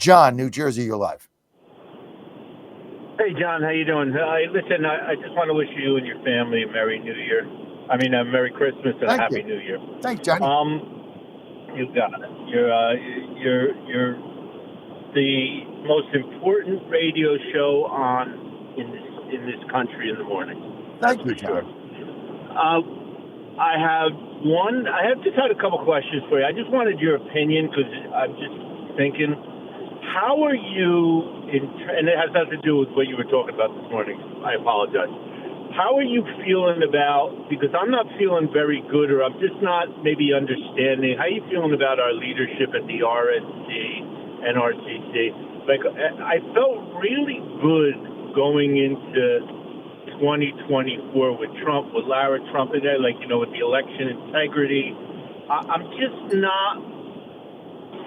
John, New Jersey, you're live. Hey, John, how you doing? Listen, I just want to wish you and your family a Merry New Year. I mean, a Merry Christmas and a Happy New Year. Thanks, Johnny. You got it. You're the most important radio show on in this country in the morning. Thank you, John. I have just had a couple questions for you. I just wanted your opinion because I'm just thinking, how are you? And it has nothing to do with what you were talking about this morning. I apologize. How are you feeling about, because I'm not feeling very good, or I'm just not maybe understanding, how are you feeling about our leadership at the RNC and RCC? Like, I felt really good going into 2024 with Trump, with Lara Trump in there, like, with the election integrity. I'm just not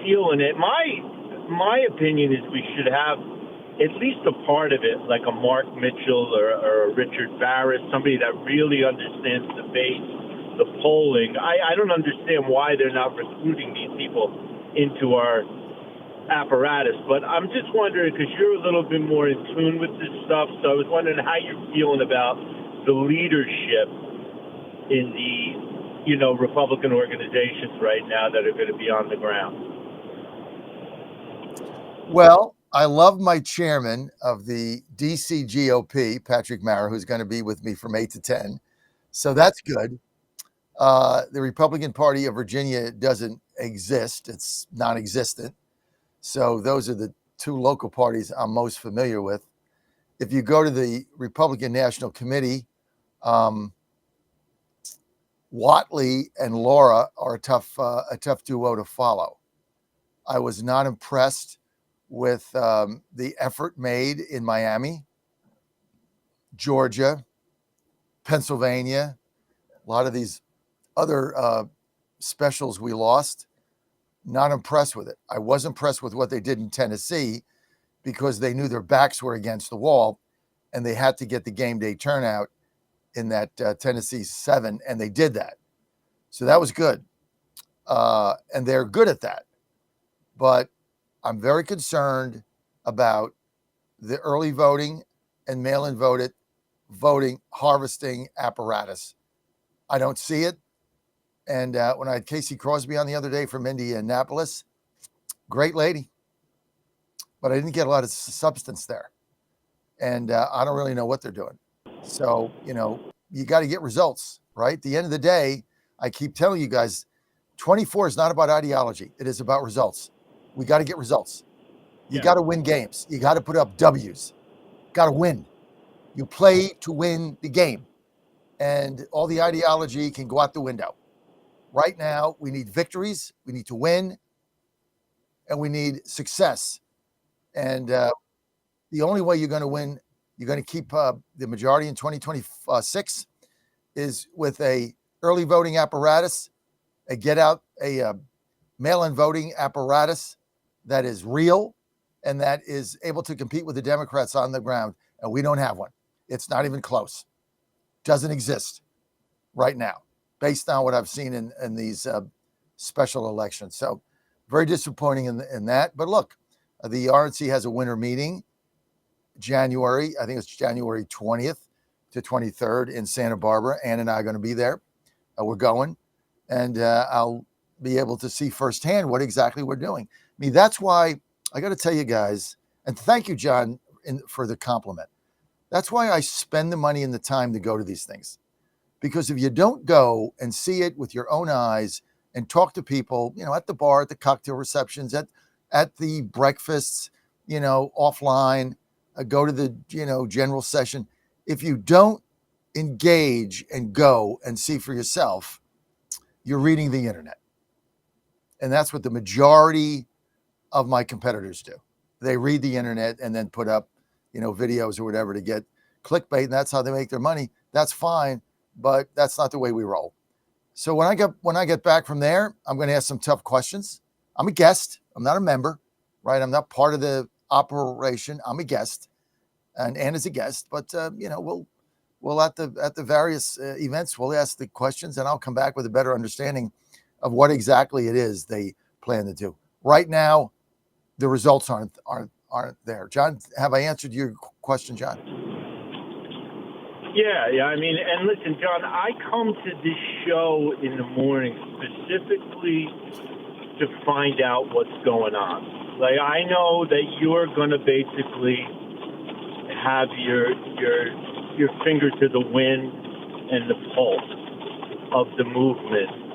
feeling it. My opinion is we should have at least a part of it, like a Mark Mitchell or a Richard Barrett, somebody that really understands the base, the polling. I don't understand why they're not recruiting these people into our apparatus, but I'm just wondering, because you're a little bit more in tune with this stuff, so I was wondering how you're feeling about the leadership in the, Republican organizations right now that are going to be on the ground. Well, I love my chairman of the DC GOP, Patrick Mara, who's going to be with me from 8 to 10. So that's good. The Republican Party of Virginia doesn't exist. It's non-existent. So those are the two local parties I'm most familiar with. If you go to the Republican National Committee, Whatley and Laura are a tough duo to follow. I was not impressed with the effort made in Miami, Georgia, Pennsylvania, a lot of these other specials we lost. Not impressed with it. I was impressed with what they did in Tennessee because they knew their backs were against the wall and they had to get the game day turnout in that Tennessee 7, and they did that. So that was good. And they're good at that. But I'm very concerned about the early voting and mail-in voting harvesting apparatus. I don't see it. And when I had Casey Crosby on the other day from Indianapolis, great lady, but I didn't get a lot of substance there. And I don't really know what they're doing. So, you got to get results, right? At the end of the day, I keep telling you guys, 24 is not about ideology. It is about results. We got to get results. You got to win games. You got to put up W's. Got to win. You play to win the game. And all the ideology can go out the window. Right now, we need victories. We need to win. And we need success. And the only way you're going to win, you're going to keep the majority in 2026 is with a early voting apparatus, a mail-in voting apparatus that is real and that is able to compete with the Democrats on the ground. And we don't have one. It's not even close. Doesn't exist right now, based on what I've seen in these special elections. So very disappointing in that. But look, the RNC has a winter meeting January. I think it's January 20th to 23rd in Santa Barbara. Ann and I are going to be there. We're going. And I'll be able to see firsthand what exactly we're doing. I mean, that's why I got to tell you guys, and thank you, John, for the compliment. That's why I spend the money and the time to go to these things. Because if you don't go and see it with your own eyes and talk to people, at the bar, at the cocktail receptions, at the breakfasts, offline, go to the, general session. If you don't engage and go and see for yourself, you're reading the internet. And that's what the majority of my competitors do. They read the internet and then put up, videos or whatever to get clickbait. And that's how they make their money. That's fine, but that's not the way we roll. So when I get back from there, I'm going to ask some tough questions. I'm a guest. I'm not a member, right? I'm not part of the operation. I'm a guest, and Ann is a guest. But we'll at the various events, we'll ask the questions, and I'll come back with a better understanding of what exactly it is they plan to do. Right now, the results aren't there. John, have I answered your question, John? Yeah. I mean, and listen, John, I come to this show in the morning specifically to find out what's going on. Like, I know that you're going to basically have your finger to the wind and the pulse of the movement.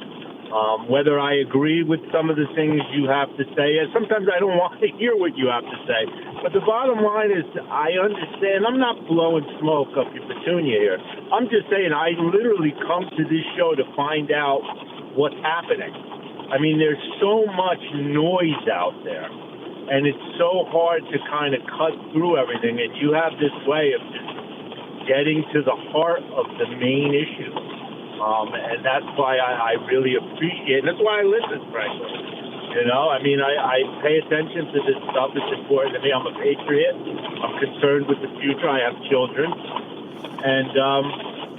Whether I agree with some of the things you have to say, and sometimes I don't want to hear what you have to say. But the bottom line is, I understand. I'm not blowing smoke up your petunia here. I'm just saying I literally come to this show to find out what's happening. I mean, there's so much noise out there, and it's so hard to kind of cut through everything. And you have this way of just getting to the heart of the main issue. And that's why I really appreciate it. That's why I listen, frankly. You know, I mean, I pay attention to this stuff. It's important to me. I'm a patriot. I'm concerned with the future. I have children. And,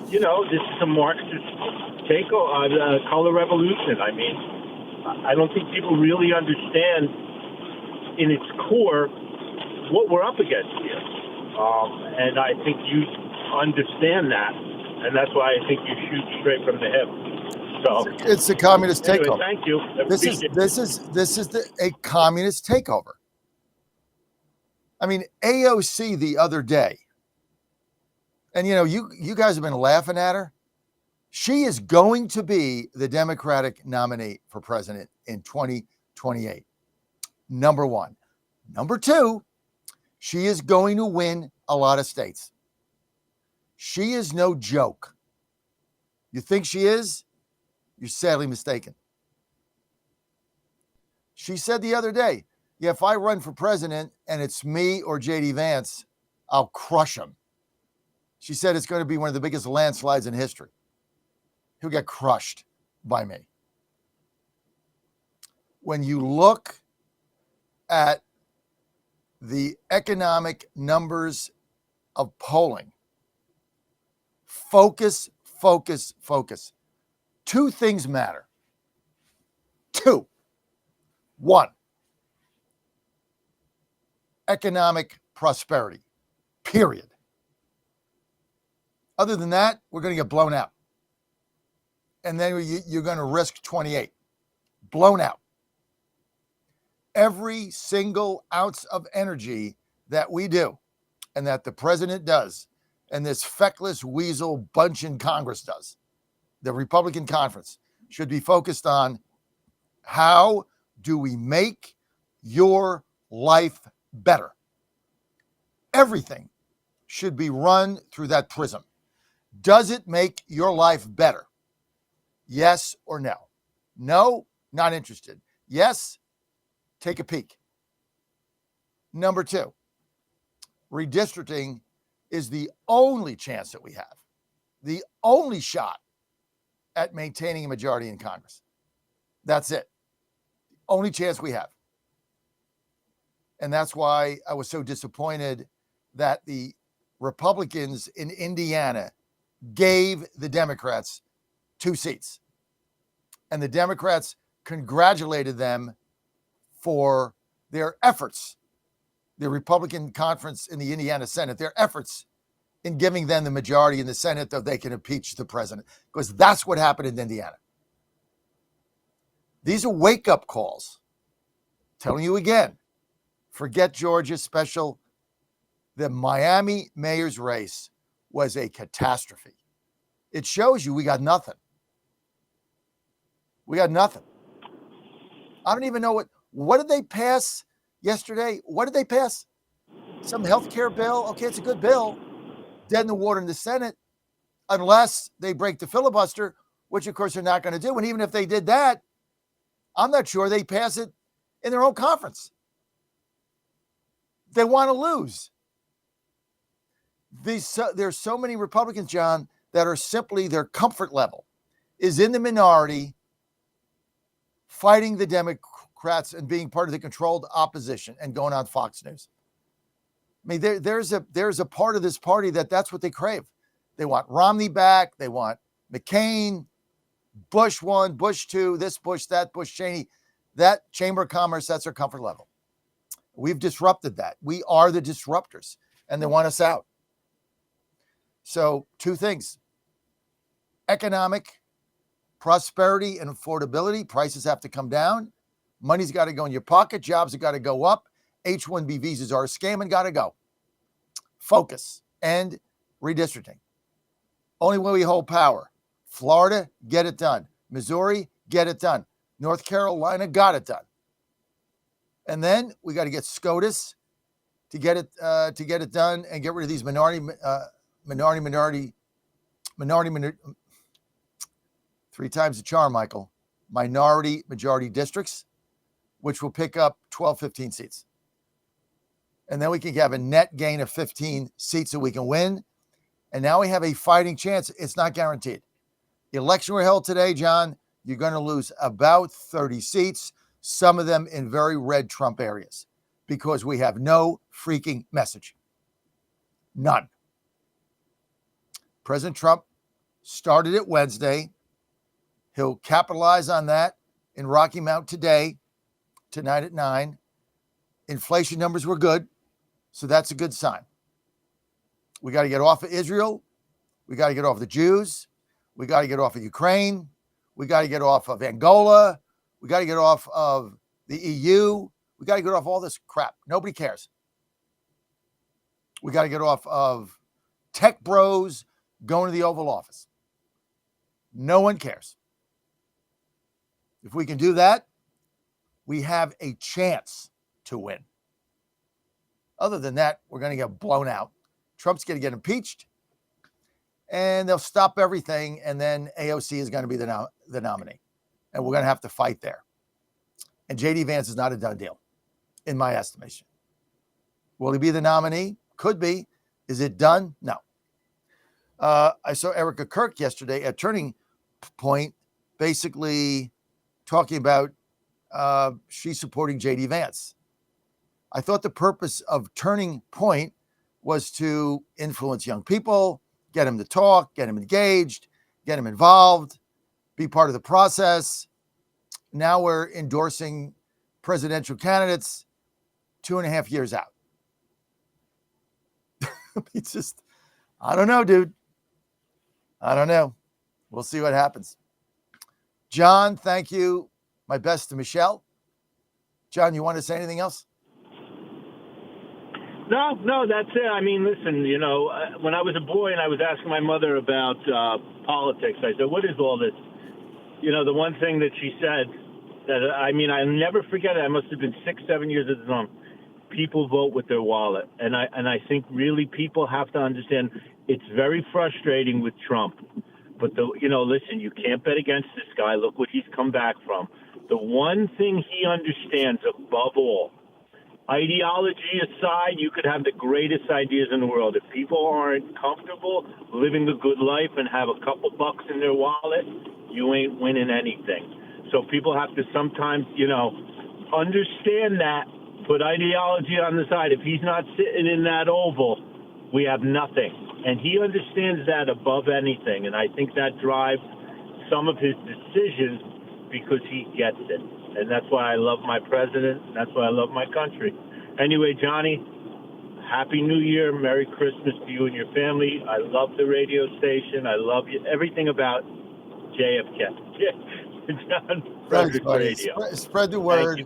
you know, this is a Marxist color revolution. I mean, I don't think people really understand in its core what we're up against here. And I think you understand that. And that's why I think you shoot straight from the hip. So it's a communist takeover. Thank you. This is a communist takeover. I mean, AOC the other day, and you know, you guys have been laughing at her. She is going to be the Democratic nominee for president in 2028. Number one. Number two, she is going to win a lot of states. She is no joke. You think she is? You're sadly mistaken. She said the other day, yeah, if I run for president and it's me or J.D. Vance, I'll crush him. She said it's going to be one of the biggest landslides in history. He'll get crushed by me. When you look at the economic numbers of polling, focus. Two things matter. Two. One, economic prosperity, period. Other than that, we're going to get blown out. And then you're going to risk 28. Blown out. Every single ounce of energy that we do and that the president does and this feckless weasel bunch in Congress does, the Republican conference, should be focused on how do we make your life better? Everything should be run through that prism. Does it make your life better? Yes or no? No, not interested. Yes, take a peek. Number two, redistricting is the only chance that we have, the only shot at maintaining a majority in Congress. That's it. Only chance we have. And that's why I was so disappointed that the Republicans in Indiana gave the Democrats 2 seats. And the Democrats congratulated them for their efforts, the Republican conference in the Indiana Senate, their efforts in giving them the majority in the Senate that they can impeach the president, because that's what happened in Indiana. These are wake-up calls. Telling you again, forget Georgia special. The Miami mayor's race was a catastrophe. It shows you we got nothing. We got nothing. I don't even know what did they pass yesterday? What did they pass? Some health care bill? Okay, it's a good bill. Dead in the water in the Senate, unless they break the filibuster, which of course they're not going to do. And even if they did that, I'm not sure they pass it in their own conference. They want to lose. There's so many Republicans, John, that are simply, their comfort level is in the minority, fighting the Democrats and being part of the controlled opposition and going on Fox News. I mean, there's a part of this party that's what they crave. They want Romney back. They want McCain, Bush 1, Bush 2, this Bush, that Bush Cheney, that Chamber of Commerce. That's their comfort level. We've disrupted that. We are the disruptors, and they want us out. So, two things: economic prosperity and affordability. Prices have to come down. Money's got to go in your pocket. Jobs have got to go up. H-1B visas are a scam and got to go. Focus and redistricting. Only when we hold power. Florida, get it done. Missouri, get it done. North Carolina, got it done. And then we got to get SCOTUS to get it done and get rid of these minority, three times the charm, Michael, minority majority districts, which will pick up 12, 15 seats. And then we can have a net gain of 15 seats that we can win. And now we have a fighting chance. It's not guaranteed. The election were held today, John. You're going to lose about 30 seats, some of them in very red Trump areas, because we have no freaking message. None. President Trump started it Wednesday. He'll capitalize on that in Rocky Mount today, tonight at 9. Inflation numbers were good, so that's a good sign. We got to get off of Israel. We got to get off the Jews. We got to get off of Ukraine. We got to get off of Angola. We got to get off of the EU. We got to get off all this crap. Nobody cares. We got to get off of tech bros going to the Oval Office. No one cares. If we can do that, we have a chance to win. Other than that, we're going to get blown out. Trump's going to get impeached, and they'll stop everything, and then AOC is going to be the nominee, and we're going to have to fight there. And J.D. Vance is not a done deal, in my estimation. Will he be the nominee? Could be. Is it done? No. I saw Erica Kirk yesterday at Turning Point, basically talking about she's supporting J.D. Vance. I thought the purpose of Turning Point was to influence young people, get them to talk, get them engaged, get them involved, be part of the process. Now we're endorsing presidential candidates 2.5 years out. It's just, I don't know, dude. I don't know. We'll see what happens. John, thank you. My best to Michelle. John, you want to say anything else? No, that's it. I mean, listen, when I was a boy and I was asking my mother about politics, I said, what is all this? The one thing that she said that, I'll never forget it. I must have been 6-7 years at the time. People vote with their wallet. And I think really people have to understand it's very frustrating with Trump. But, listen, you can't bet against this guy. Look what he's come back from. The one thing he understands above all, ideology aside, you could have the greatest ideas in the world. If people aren't comfortable living a good life and have a couple bucks in their wallet, you ain't winning anything. So people have to sometimes, understand that, put ideology on the side. If he's not sitting in that oval, we have nothing. And he understands that above anything. And I think that drives some of his decisions because he gets it. And that's why I love my president. And that's why I love my country. Anyway, Johnny, Happy New Year. Merry Christmas to you and your family. I love the radio station. I love you. Everything about JFK. John Fredericks Radio. Spread the word.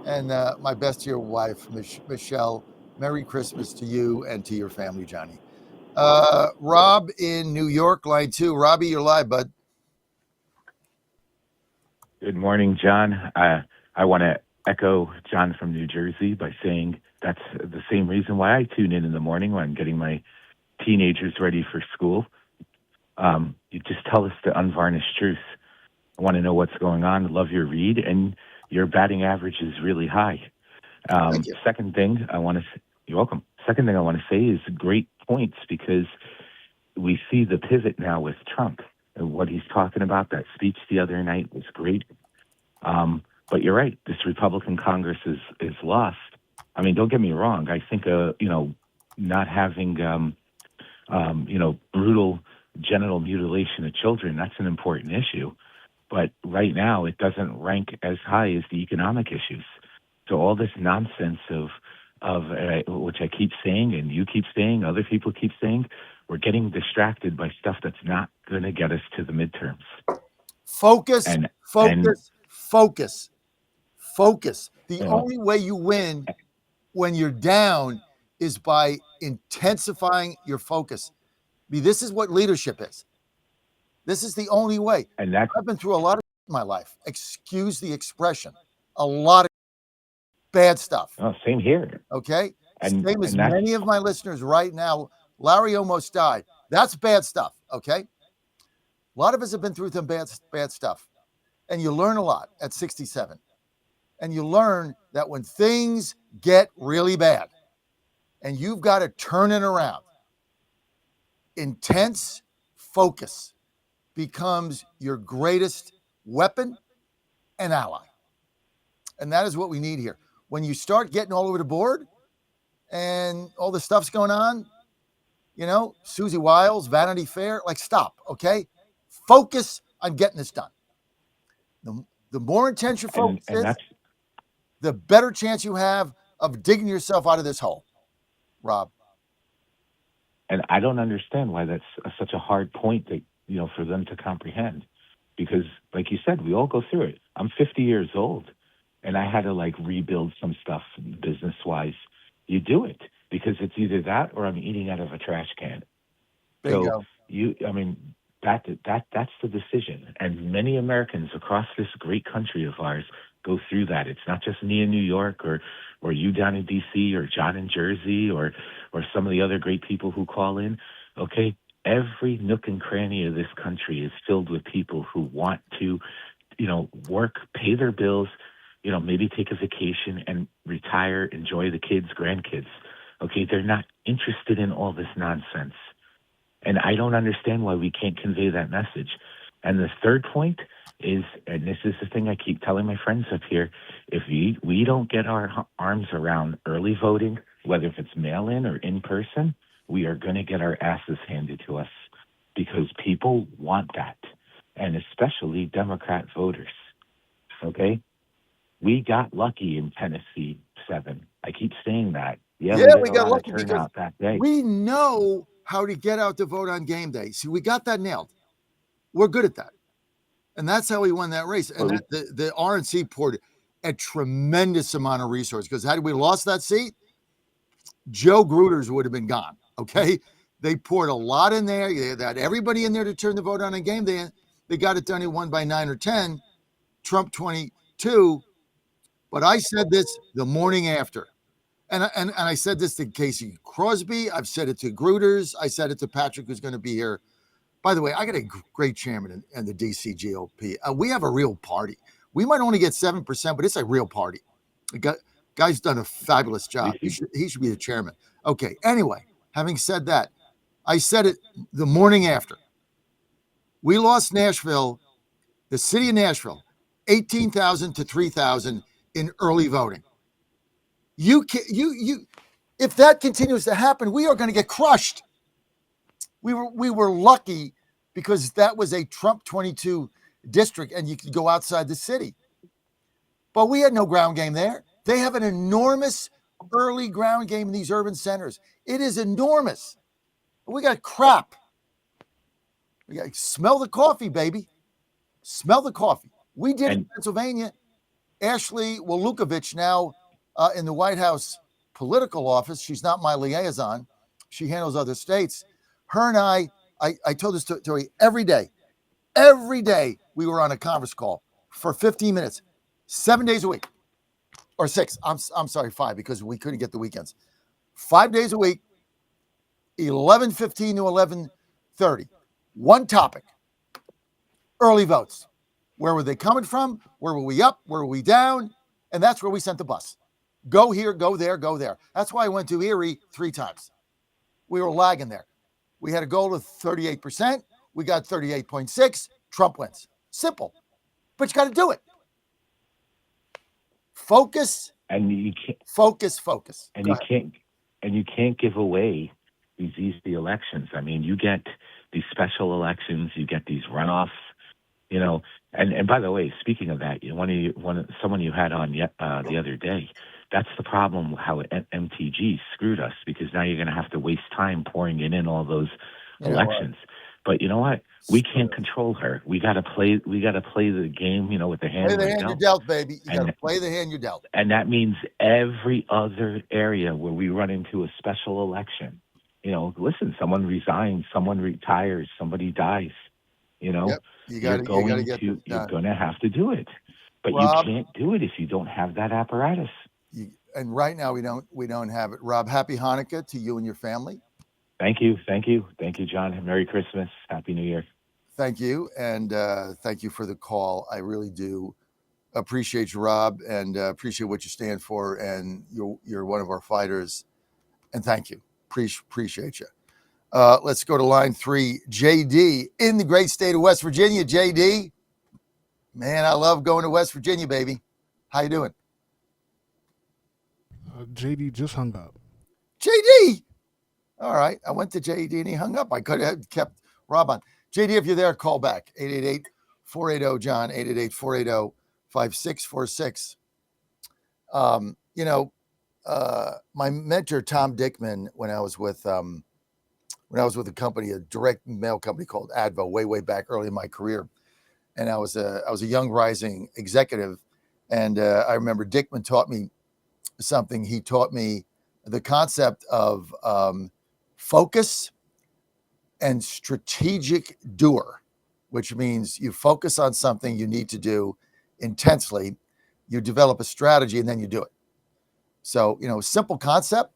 And my best to your wife, Michelle. Merry Christmas to you and to your family, Johnny. Rob in New York, line 2. Robbie, you're live, bud. Good morning, John. I want to echo John from New Jersey by saying that's the same reason why I tune in the morning when I'm getting my teenagers ready for school. You just tell us the unvarnished truth. I want to know what's going on. Love your read, and your batting average is really high. Thank you. Second thing I want to say, you're welcome. Second thing I want to say is great points, because we see the pivot now with Trump and what he's talking about. That speech the other night was great. But you're right. This Republican Congress is lost. I mean, don't get me wrong. I think, not having, brutal genital mutilation of children, that's an important issue. But right now, it doesn't rank as high as the economic issues. So all this nonsense of which I keep saying, and you keep saying, other people keep saying, we're getting distracted by stuff that's not going to get us to the midterms. Focus, And focus, focus, focus. The you know, only way you win when you're down is by intensifying your focus. This is what leadership is. This is the only way. and that's I've been through a lot of in my life. Excuse the expression. A lot of bad stuff. same here. Okay. And Same as and that's many of my listeners right now. Larry almost died. That's bad stuff. Okay. A lot of us have been through some bad stuff. And you learn a lot at 67. And you learn that when things get really bad and you've got to turn it around, intense focus becomes your greatest weapon and ally. And that is what we need here. When you start getting all over the board and all the stuff's going on, you know, Susie Wiles, Vanity Fair, like stop, okay? Focus on getting this done. The more intense your focus and is, that's the better chance you have of digging yourself out of this hole, Rob. and I don't understand why that's such a hard point that for them to comprehend, because like you said, we all go through it. I'm 50 years old, and I had to rebuild some stuff business wise. You do it because it's either that or I'm eating out of a trash can. Bingo. So that's the decision. And many Americans across this great country of ours go through that. It's not just me in New York or you down in DC or John in Jersey or some of the other great people who call in. Okay. Every nook and cranny of this country is filled with people who want to, work, pay their bills, maybe take a vacation and retire, enjoy the kids, grandkids. Okay. They're not interested in all this nonsense. And I don't understand why we can't convey that message. And the third point is, and this is the thing I keep telling my friends up here, if we don't get our arms around early voting, whether if it's mail-in or in person, we are going to get our asses handed to us because people want that, and especially Democrat voters. Okay? We got lucky in Tennessee 7. I keep saying that. Yeah, we got lucky because that day. We know how to get out to vote on game day. See, we got that nailed. We're good at that. And that's how we won that race. And the RNC poured a tremendous amount of resources because had we lost that seat, Joe Gruters would have been gone. Okay. They poured a lot in there. They had everybody in there to turn the vote on a game day. They got it done. He won by 9 or 10, Trump 22. But I said this the morning after. And I said this to Casey Crosby. I've said it to Gruters. I said it to Patrick, who's going to be here. By the way, I got a great chairman in the DC GOP. We have a real party. We might only get 7%, but it's a real party. The guy's done a fabulous job. He should be the chairman. Okay. Anyway, having said that, I said it the morning after. We lost Nashville, the city of Nashville, 18,000 to 3,000 in early voting. If that continues to happen, we are going to get crushed. We were lucky because that was a Trump 22 district and you could go outside the city. But we had no ground game there. They have an enormous early ground game in these urban centers. It is enormous. We got crap. We got smell the coffee, baby. Smell the coffee. We did it in Pennsylvania. Ashley Walukovich now in the White House political office. She's not my liaison. She handles other states. Her and I told this story every day. Every day we were on a conference call for 15 minutes, 7 days a week, or 6. I'm sorry, 5 because we couldn't get the weekends. 5 days a week, 11:15 to 11:30. One topic: early votes. Where were they coming from? Where were we up? Where were we down? And that's where we sent the bus. Go here, go there, go there. That's why I went to Erie 3 times. We were lagging there. We had a goal of 38%. We got 38.6. Trump wins. Simple. But you got to do it. Focus. And you can't focus. And you can't give away these easy elections. I mean, you get these special elections, you get these runoffs, You know, and by the way, speaking of that, someone you had on the other day, that's the problem how MTG screwed us, because now you're going to have to waste time pouring in all those elections. But you know what? We can't control her. We got to play the game, with the hand Play the we're hand dealt. you're dealt, baby. You got to play the hand you're dealt. And that means every other area where we run into a special election, listen, someone resigns, someone retires, somebody dies, Yep. you're going to have to do it. But Rob, you can't do it if you don't have that apparatus. And right now we don't have it. Rob, happy Hanukkah to you and your family. Thank you, John. Merry Christmas, Happy New Year. Thank you, and thank you for the call. I really do appreciate you, Rob, and appreciate what you stand for. And you're one of our fighters. And thank you. Appreciate you. Let's go to line 3. JD in the great state of West Virginia. JD, man, I love going to West Virginia, baby. How you doing? JD just hung up. JD. All right. I went to JD and he hung up. I could have kept Rob on. JD, if you're there, call back. 888-480-JOHN, 888-480-5646. My mentor, Tom Dickman, when I was with a company, a direct mail company called Advo, way back early in my career. And I was a young rising executive. And I remember Dickman taught me something. He taught me the concept of focus and strategic doer, which means you focus on something you need to do intensely, you develop a strategy, and then you do it. So, simple concept,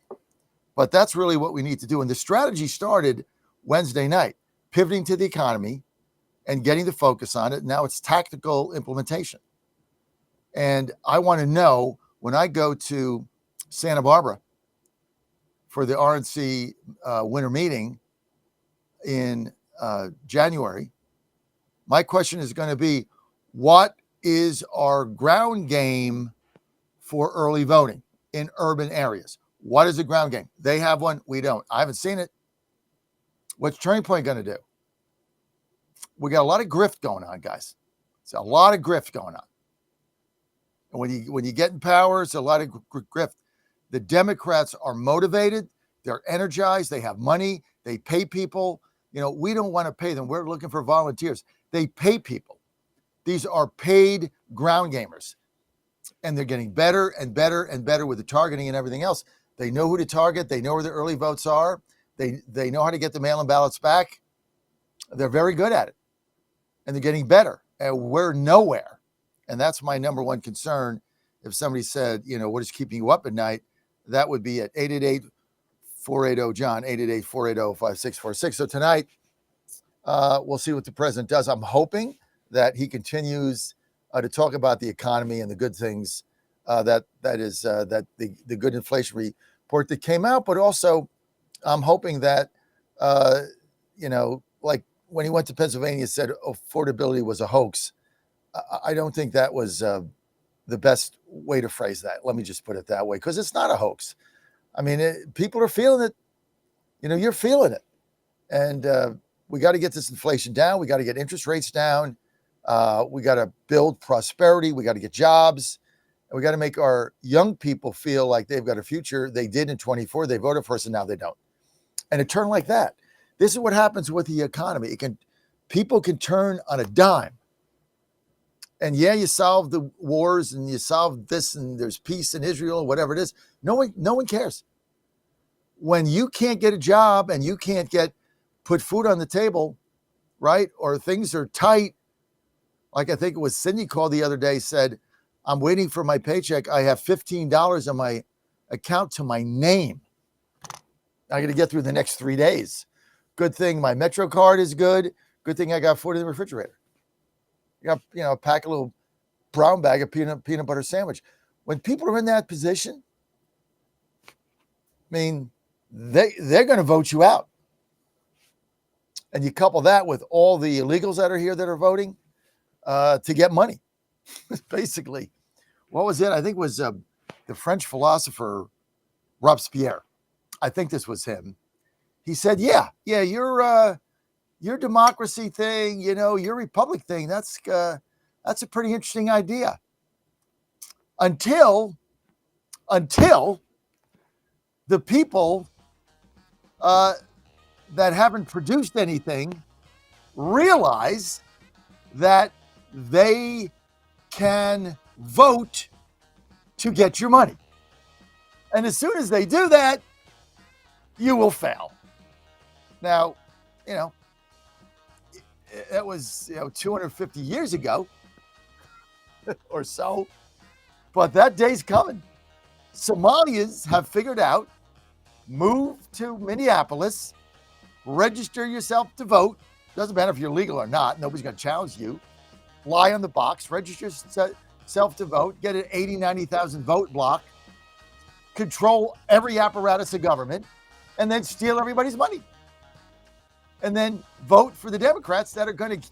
but that's really what we need to do. And the strategy started Wednesday night, pivoting to the economy and getting the focus on it. Now it's tactical implementation. And I want to know, when I go to Santa Barbara for the RNC winter meeting in January, my question is going to be, what is our ground game for early voting in urban areas? What is the ground game? They have one. We don't. I haven't seen it. What's Turning Point going to do? We got a lot of grift going on, guys. It's a lot of grift going on. And when you get in power, it's a lot of grift. The Democrats are motivated. They're energized. They have money. They pay people. We don't want to pay them. We're looking for volunteers. They pay people. These are paid ground gamers. And they're getting better and better and better with the targeting and everything else. They know who to target. They know where the early votes are. They know how to get the mail-in ballots back. They're very good at it. And they're getting better. And we're nowhere. And that's my number one concern. If somebody said, what is keeping you up at night, that would be at 888-480-JOHN, 888-480-5646. So tonight, we'll see what the president does. I'm hoping that he continues to talk about the economy and the good things that the good inflation report that came out. But also, I'm hoping that, like when he went to Pennsylvania, said affordability was a hoax. I don't think that was the best way to phrase that. Let me just put it that way, because it's not a hoax. I mean, people are feeling it. You're feeling it. And we got to get this inflation down. We got to get interest rates down. We got to build prosperity. We got to get jobs. And we got to make our young people feel like they've got a future. They did in 24. They voted for us, and now they don't. And it turned like that. This is what happens with the economy. People can turn on a dime. And yeah, you solve the wars and you solve this and there's peace in Israel, whatever it is. No one cares. When you can't get a job and you can't put food on the table, right? Or things are tight. Like I think it was Cindy called the other day, said, I'm waiting for my paycheck. I have $15 on my account to my name. I got to get through the next 3 days. Good thing my Metro card is good. Good thing I got food in the refrigerator. You got, pack a little brown bag of peanut butter sandwich. When people are in that position, I mean, they're going to vote you out. And you couple that with all the illegals that are here that are voting to get money. Basically, what was it? I think it was the French philosopher Robespierre. I think this was him. He said, yeah, you're your democracy thing, your republic thing, that's a pretty interesting idea. Until the people that haven't produced anything realize that they can vote to get your money. And as soon as they do that, you will fail. Now, that was 250 years ago or so, but that day's coming. Somalians have figured out, move to Minneapolis, register yourself to vote. Doesn't matter if you're legal or not. Nobody's going to challenge you. Lie on the box, register yourself to vote, get an 80, 90,000 vote block, control every apparatus of government, and then steal everybody's money. And then vote for the Democrats that are going to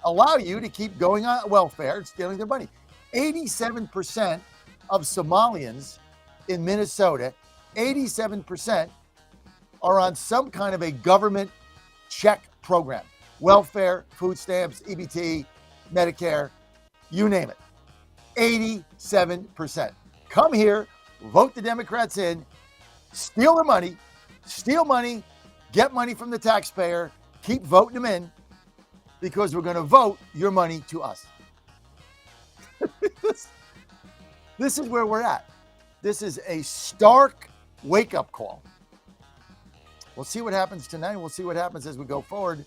allow you to keep going on welfare and stealing their money. 87% of Somalians in Minnesota, 87% are on some kind of a government check program. Welfare, food stamps, EBT, Medicare, you name it. 87%. Come here, vote the Democrats in, steal their money, get money from the taxpayer, keep voting them in, because we're going to vote your money to us. This is where we're at. This is a stark wake-up call. We'll see what happens tonight. We'll see what happens as we go forward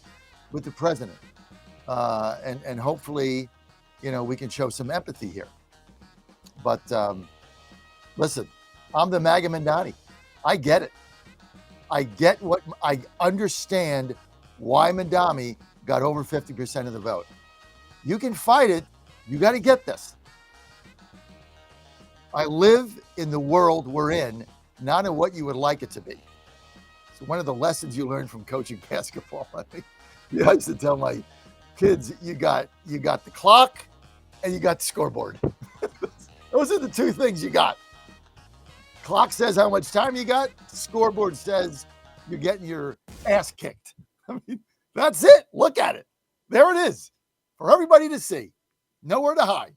with the president. And hopefully, we can show some empathy here. But listen, I'm the MAGA Mandani. I get it. I understand why Mandami got over 50% of the vote. You can fight it. You got to get this. I live in the world we're in, not in what you would like it to be. So one of the lessons you learn from coaching basketball, I used to tell my kids, you got the clock and you got the scoreboard. Those are the two things you got. Clock says how much time you got. Scoreboard says you're getting your ass kicked. That's it. Look at it. There it is for everybody to see. Nowhere to hide.